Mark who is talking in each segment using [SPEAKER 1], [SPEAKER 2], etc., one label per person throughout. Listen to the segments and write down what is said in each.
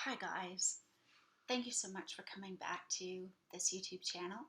[SPEAKER 1] Hi guys, thank you so much for coming back to this YouTube channel.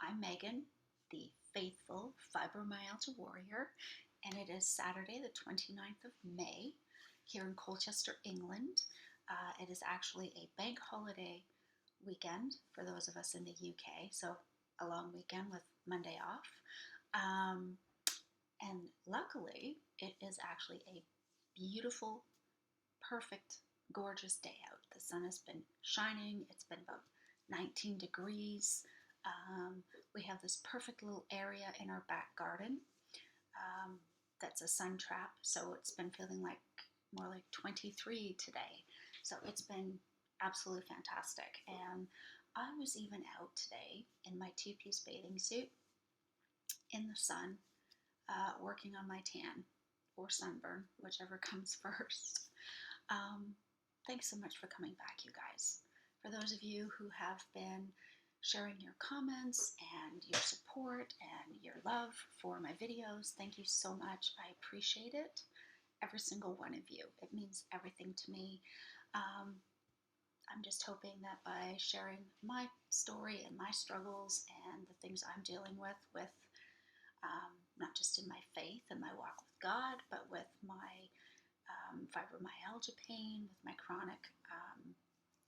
[SPEAKER 1] I'm Megan, the faithful fibromyalgia warrior, and it is Saturday the 29th of May here in Colchester, England. It is actually a bank holiday weekend for those of us in the UK, so a long weekend with Monday off. And luckily, it is actually a beautiful, perfect, gorgeous day out. The sun has been shining. It's been about 19 degrees. We have this perfect little area in our back garden that's a sun trap, so it's been feeling like more like 23 today. So it's been absolutely fantastic. And I was even out today in my two-piece bathing suit in the sun, working on my tan or sunburn, whichever comes first. Thanks so much for coming back, you guys. For those of you who have been sharing your comments and your support and your love for my videos, thank you so much. I appreciate it. Every single one of you. It means everything to me. I'm just hoping that by sharing my story and my struggles and the things I'm dealing with not just in my faith and my walk with God, but with my fibromyalgia pain, with my chronic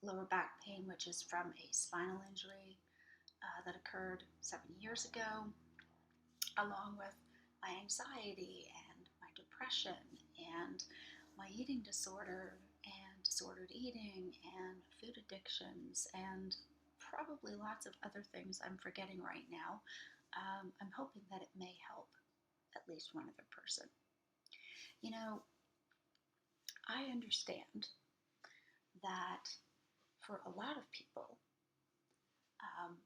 [SPEAKER 1] lower back pain, which is from a spinal injury that occurred 7 years ago, along with my anxiety and my depression and my eating disorder and disordered eating and food addictions and probably lots of other things I'm forgetting right now. I'm hoping that it may help at least one other person. You know, I understand that for a lot of people,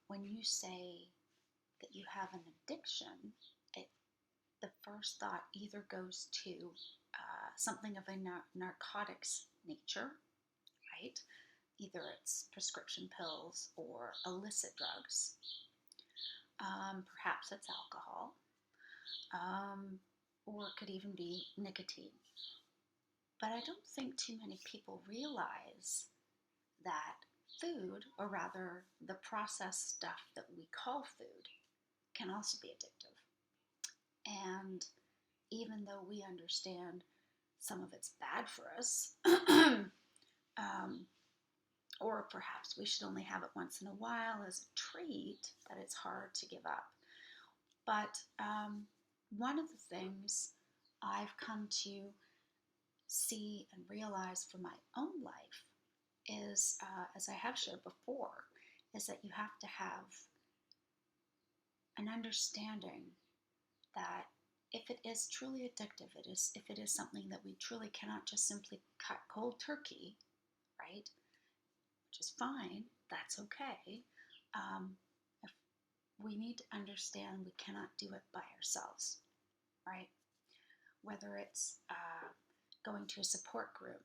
[SPEAKER 1] when you say that you have an addiction, the first thought either goes to something of a narcotics nature, right? Either it's prescription pills or illicit drugs. Perhaps it's alcohol, or it could even be nicotine. But I don't think too many people realize that food, or rather the processed stuff that we call food, can also be addictive. And even though we understand some of it's bad for us, or perhaps we should only have it once in a while as a treat, that it's hard to give up. But one of the things I've come to see and realize for my own life is, as I have shared before, is that you have to have an understanding that if it is truly addictive, if it is something that we truly cannot just simply cut cold turkey, right, which is fine, that's okay. If we need to understand we cannot do it by ourselves, right? Whether it's going to a support group,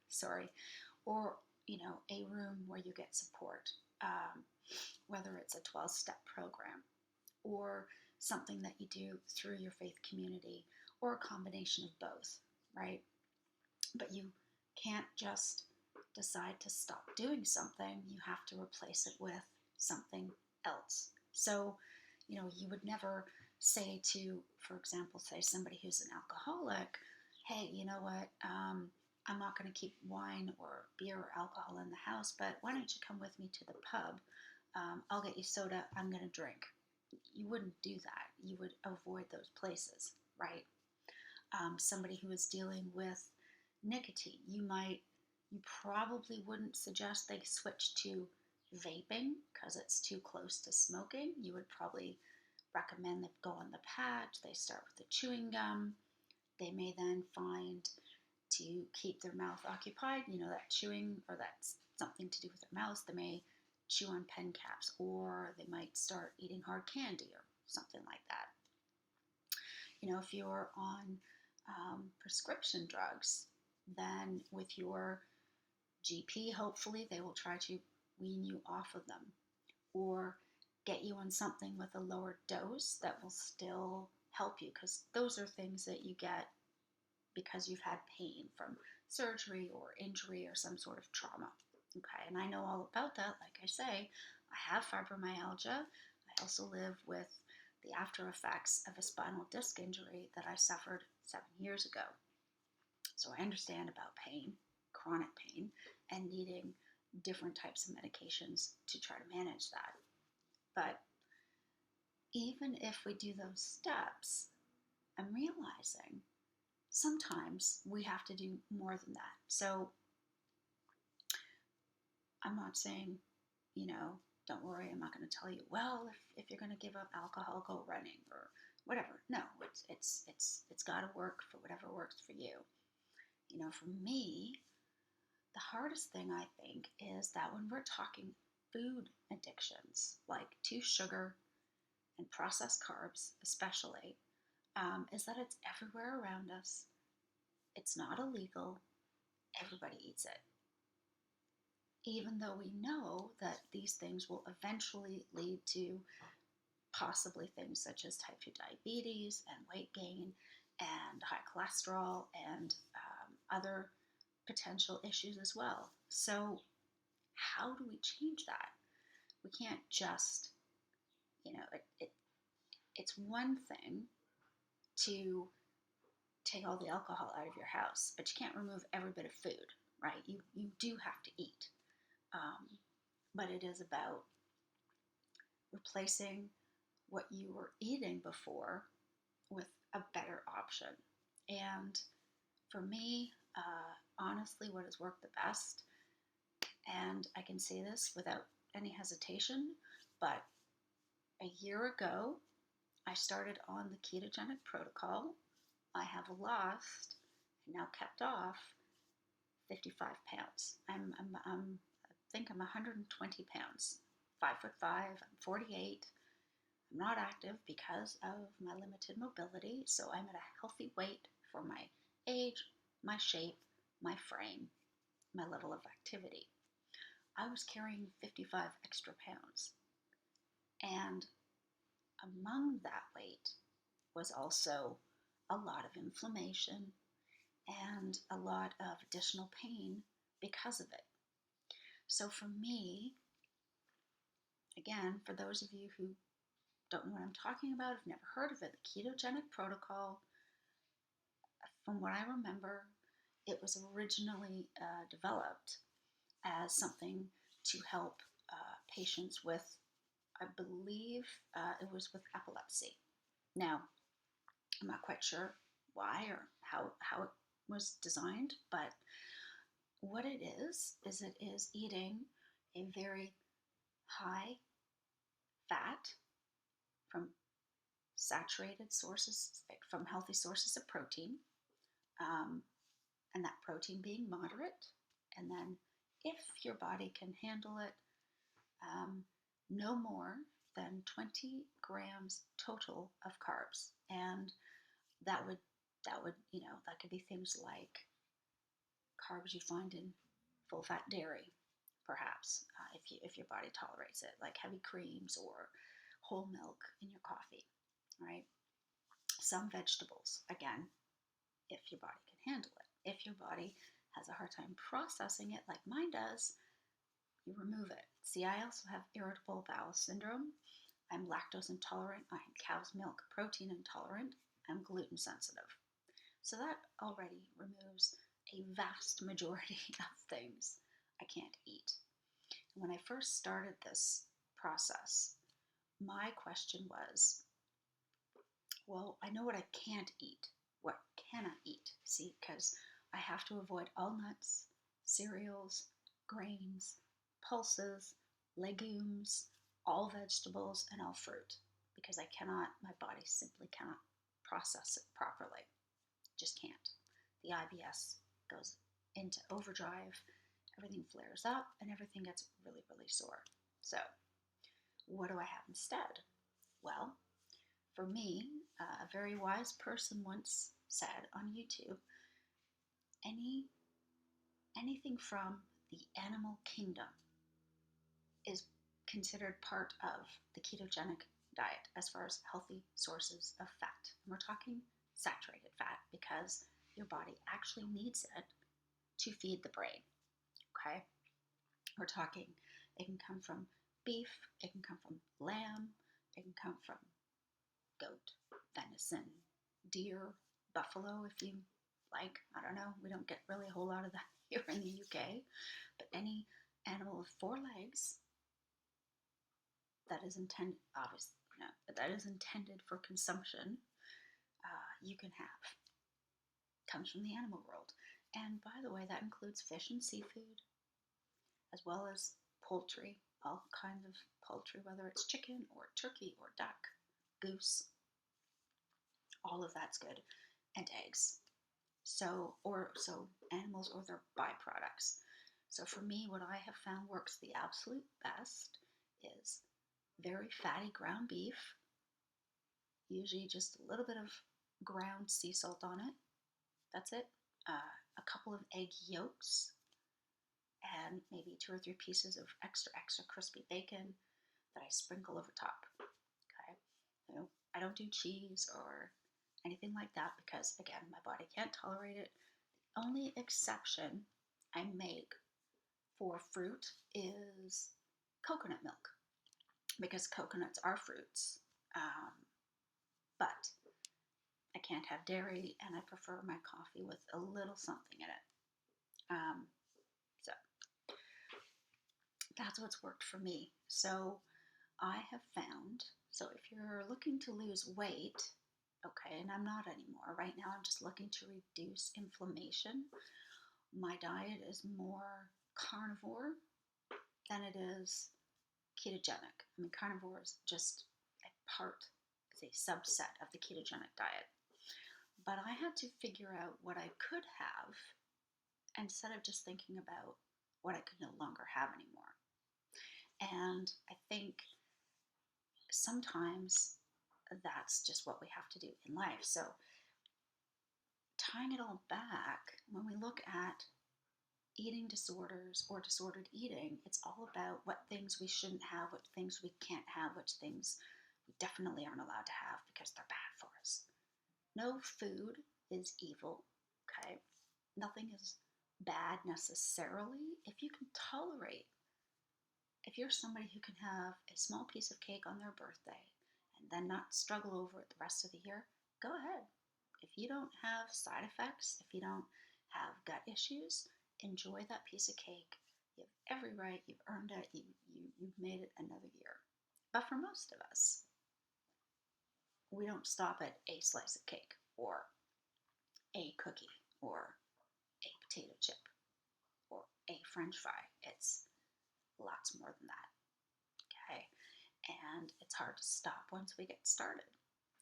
[SPEAKER 1] sorry, or a room where you get support, whether it's a 12-step program or something that you do through your faith community, or a combination of both, right? But you can't just decide to stop doing something. You have to replace it with something else. So, you would never say to, for example, say somebody who's an alcoholic, hey, you know what, I'm not going to keep wine or beer or alcohol in the house, but why don't you come with me to the pub? I'll get you soda, I'm going to drink. You wouldn't do that. You would avoid those places, right? Somebody who is dealing with nicotine, you probably wouldn't suggest they switch to vaping because it's too close to smoking. You would probably recommend they go on the patch, they start with the chewing gum. They may then find to keep their mouth occupied, that chewing, or that's something to do with their mouth. They may chew on pen caps, or they might start eating hard candy or something like that. If you're on prescription drugs, then with your GP, hopefully they will try to wean you off of them, or get you on something with a lower dose that will still help you, because those are things that you get because you've had pain from surgery or injury or some sort of trauma. Okay, and I know all about that. Like I say, I have fibromyalgia. I also live with the after effects of a spinal disc injury that I suffered 7 years ago. So I understand about pain, chronic pain, and needing different types of medications to try to manage that. But even if we do those steps, I'm realizing sometimes we have to do more than that. So I'm not saying, don't worry, I'm not going to tell you, well, if you're going to give up alcohol, go running or whatever. No, it's got to work for whatever works for you. For me, the hardest thing I think is that when we're talking food addictions, like to sugar and processed carbs especially, is that it's everywhere around us. It's not illegal. Everybody eats it. Even though we know that these things will eventually lead to possibly things such as type 2 diabetes and weight gain and high cholesterol and other potential issues as well. So how do we change that? We can't just, it's one thing to take all the alcohol out of your house, but you can't remove every bit of food, right? You do have to eat. But it is about replacing what you were eating before with a better option. And for me, honestly, what has worked the best, and I can say this without any hesitation, but a year ago, I started on the ketogenic protocol. I have lost and now kept off 55 pounds. I think I'm 120 pounds, 5'5", I'm 48. I'm not active because of my limited mobility, so I'm at a healthy weight for my age, my shape, my frame, my level of activity. I was carrying 55 extra pounds, and among that weight was also a lot of inflammation and a lot of additional pain because of it. So for me, again, for those of you who don't know what I'm talking about, have never heard of it, the ketogenic protocol, from what I remember, it was originally developed as something to help patients with, I believe it was with epilepsy. Now, I'm not quite sure why or how it was designed, but what it is it is eating a very high fat from saturated sources, from healthy sources of protein, and that protein being moderate. And then if your body can handle it, no more than 20 grams total of carbs. And that would that could be things like carbs you find in full fat dairy, perhaps, if your body tolerates it, like heavy creams or whole milk in your coffee, right? Some vegetables, again, if your body can handle it. If your body has a hard time processing it, like mine does, you remove it. See, I also have irritable bowel syndrome. I'm lactose intolerant. I'm cow's milk protein intolerant. I'm gluten sensitive. So that already removes a vast majority of things I can't eat. When I first started this process, my question was, well, I know what I can't eat. What can I eat? See, because I have to avoid all nuts, cereals, grains, pulses, legumes, all vegetables, and all fruit, because my body simply cannot process it properly. Just can't. The IBS goes into overdrive, everything flares up, and everything gets really, really sore. So, what do I have instead? Well, for me, a very wise person once said on YouTube, anything from the animal kingdom is considered part of the ketogenic diet as far as healthy sources of fat. And we're talking saturated fat because your body actually needs it to feed the brain. Okay? We're talking, it can come from beef, it can come from lamb, it can come from goat, venison, deer, buffalo, if you like. I don't know. We don't get really a whole lot of that here in the UK. But any animal with four legs that is intended, obviously, that is intended for consumption, you can have. Comes from the animal world. And by the way, that includes fish and seafood, as well as poultry, all kinds of poultry, whether it's chicken or turkey or duck, goose, all of that's good, and eggs. So animals or their byproducts. So for me, what I have found works the absolute best is very fatty ground beef, usually just a little bit of ground sea salt on it. That's it. A couple of egg yolks, and maybe 2 or 3 pieces of extra crispy bacon that I sprinkle over top. Okay, I don't do cheese or anything like that because, again, my body can't tolerate it. The only exception I make for fruit is coconut milk, because coconuts are fruits, but I can't have dairy, and I prefer my coffee with a little something in it. So that's what's worked for me. So I have found, so if you're looking to lose weight, okay, and I'm not anymore. Right now I'm just looking to reduce inflammation. My diet is more carnivore than it is ketogenic. I mean, carnivore is just a part, it's a subset of the ketogenic diet. But I had to figure out what I could have instead of just thinking about what I could no longer have anymore. And I think sometimes that's just what we have to do in life. So tying it all back, when we look at eating disorders or disordered eating, it's all about what things we shouldn't have, what things we can't have, which things we definitely aren't allowed to have because they're bad for us. No food is evil, okay? Nothing is bad necessarily if you can tolerate. If you're somebody who can have a small piece of cake on their birthday and then not struggle over it the rest of the year, go ahead. If you don't have side effects, if you don't have gut issues, enjoy that piece of cake. You have every right, you've earned it, you've made it another year. But for most of us, we don't stop at a slice of cake or a cookie or a potato chip or a french fry. It's lots more than that, okay? And it's hard to stop once we get started.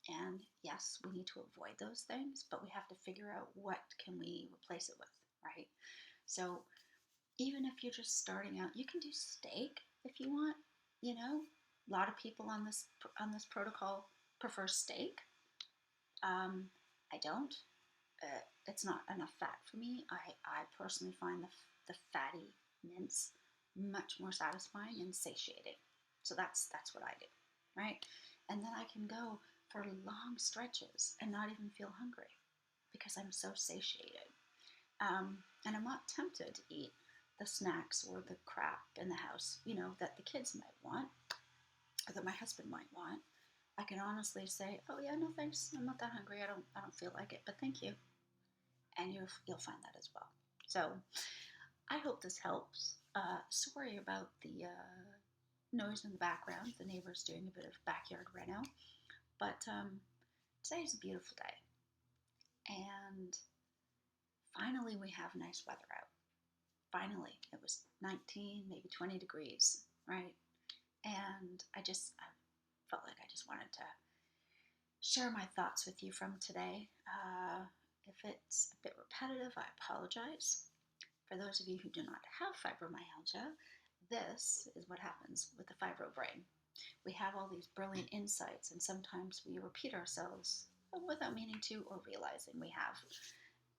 [SPEAKER 1] And yes, we need to avoid those things, but we have to figure out what can we replace it with, right? So even if you're just starting out, you can do steak if you want. You know, a lot of people on this protocol prefer steak. I don't. It's not enough fat for me. I personally find the fatty mince much more satisfying and satiating. So that's what I do, right? And then I can go for long stretches and not even feel hungry because I'm so satiated. And I'm not tempted to eat the snacks or the crap in the house, that the kids might want or that my husband might want. I can honestly say, oh yeah, no thanks, I'm not that hungry. I don't feel like it, but thank you. And you'll find that as well. So I hope this helps. Sorry about the noise in the background. The neighbor's doing a bit of backyard reno. But today's a beautiful day. And finally we have nice weather out. Finally, it was 19, maybe 20 degrees, right? And I felt like I just wanted to share my thoughts with you from today. If it's a bit repetitive, I apologize. For those of you who do not have fibromyalgia, this is what happens with the fibro brain. We have all these brilliant insights, and sometimes we repeat ourselves without meaning to or realizing we have.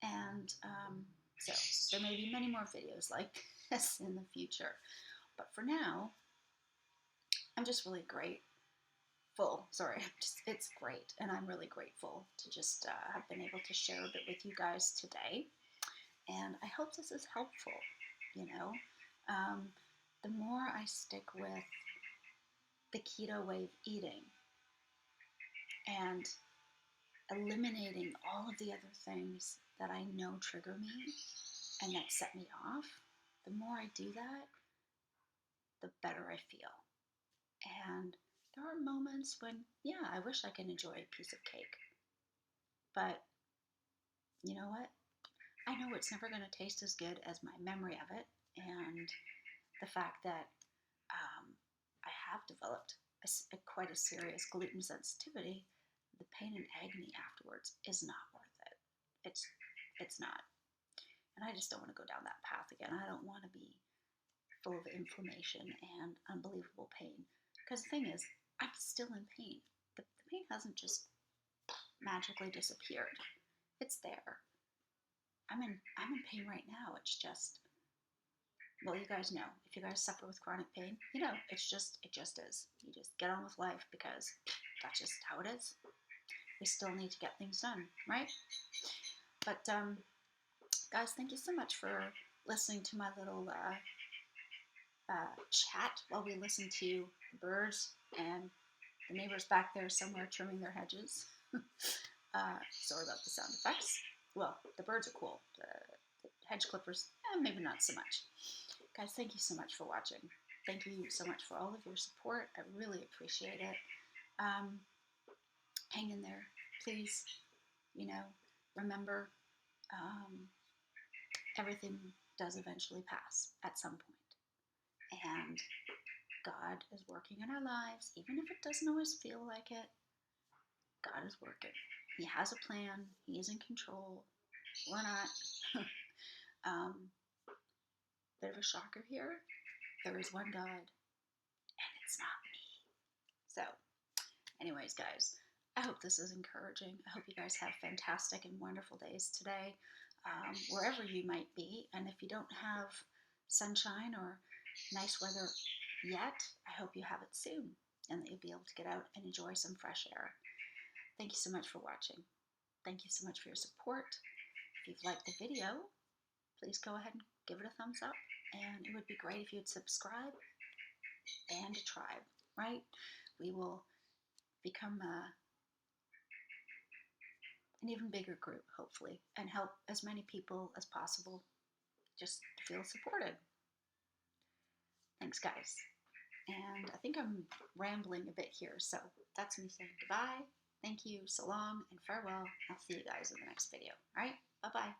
[SPEAKER 1] And so there may be many more videos like this in the future. But for now, I'm just really grateful. It's great. And I'm really grateful to just have been able to share a bit with you guys today. And I hope this is helpful, you know. The more I stick with the keto way of eating and eliminating all of the other things that I know trigger me and that set me off, the more I do that, the better I feel. And there are moments when, yeah, I wish I could enjoy a piece of cake. But you know what? I know it's never going to taste as good as my memory of it. And the fact that I have developed quite a serious gluten sensitivity, the pain and agony afterwards is not worth it. It's not. And I just don't want to go down that path again. I don't want to be full of inflammation and unbelievable pain. Because the thing is, I'm still in pain. The pain hasn't just magically disappeared. It's there. I'm in pain right now. It's just, well, you guys know, if you guys suffer with chronic pain, you know, it just is. You just get on with life because that's just how it is. We still need to get things done, right? But guys, thank you so much for listening to my little chat while we listen to the birds and the neighbors back there somewhere trimming their hedges. Sorry about the sound effects. Well, the birds are cool. The hedge clippers, maybe not so much. Guys, thank you so much for watching. Thank you so much for all of your support. I really appreciate it. Hang in there, please. You know, remember, everything does eventually pass at some point. And God is working in our lives, even if it doesn't always feel like it. God is working. He has a plan. He is in control. We're not. Bit of a shocker here. There is one God, and it's not me. So, anyways, guys, I hope this is encouraging. I hope you guys have fantastic and wonderful days today, wherever you might be. And if you don't have sunshine or nice weather yet, I hope you have it soon and that you'll be able to get out and enjoy some fresh air. Thank you so much for watching. Thank you so much for your support. If you've liked the video, please go ahead and give it a thumbs up. And it would be great if you'd subscribe and a tribe, right? We will become an even bigger group, hopefully, and help as many people as possible just to feel supported. Thanks, guys. And I think I'm rambling a bit here, so that's me saying goodbye. Thank you, so long, and farewell. I'll see you guys in the next video. All right, bye-bye.